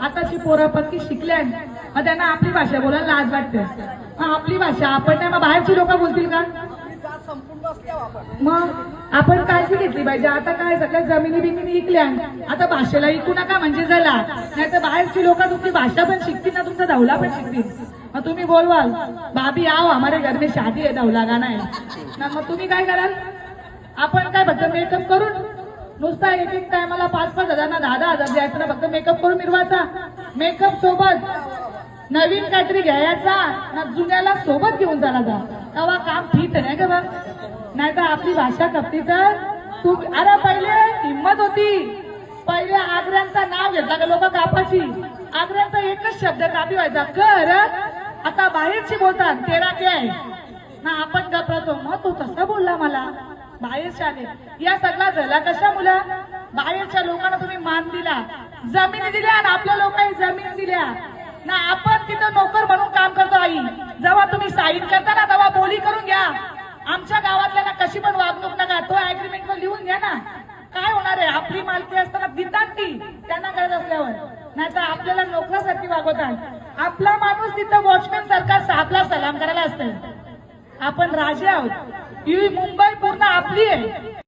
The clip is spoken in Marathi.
आताची पोरं पक्की शिकल्या, मग त्यांना आपली भाषा बोलायला लाज वाटते. मग आपली भाषा आपण नाही, मग बाहेरची लोक बोलतील का? मग आपण काळजी घेतली पाहिजे. आता काय सगळ्या जमिनी बिमिनी विकल्या, आता भाषेला ऐकू नका म्हणजे झाला. नाही तर बाहेरची लोक तुमची भाषा पण शिकतील ना, तुमचा धवला पण शिकतील. मग तुम्ही बोलवाल भाभी आओ हमारे घर में शादी है, धवला गाणं आहे ना, मग तुम्ही काय कराल? आपण काय फक्त मेकअप करून नुसता एक एक टायमाला 5-5 हजार ना 10-10 हजार द्यायचं ना, फक्त मेकअप करून मिरवायचा. मेकअप सोबत नवीन काहीतरी घ्यायचा ना, जुन्याला सोबत घेऊन चालायचा, तेव्हा काम ठीक आहे का बघ. नाही तर आपली भाषा कपती तर तू. अरे पहिले हिंमत होती, पहिले आग्र्यांचं नाव घेतला का लोक कापाची. आग्र्यांचा एकच शब्द कापी व्हायचा कर. आता बाहेरची बोलतात तेरा क्या आहे ना, आपण घाबरतो. मग तो तसा बोलला मला बाहेरच्या आले. या सगळा झाला कशा मुला? बाहेरच्या लोकांना तुम्ही मान दिला, जमिनी दिल्या आणि आपल्या लोकांनी जमीन दिल्या ना. आपण तिथं नोकर म्हणून काम करतो. आई जेव्हा तुम्ही साईन करता ना, तेव्हा बोली करून घ्या. आमच्या गावातल्या ना कशी पण वागणूक नका, तो अग्रीमेंट वर लिहून घ्या ना. काय होणार आहे? आपली मालकी असताना देतात ती त्यांना गरज असल्यावर, नाही तर आपल्याला नोकरासाठी वागवतात. आपला माणूस तिथं वॉचमॅन सारखा साहेबला सलाम करायला असतं. आपण राजे आहोत. ही मुंबई पूर्ण आपली आहे.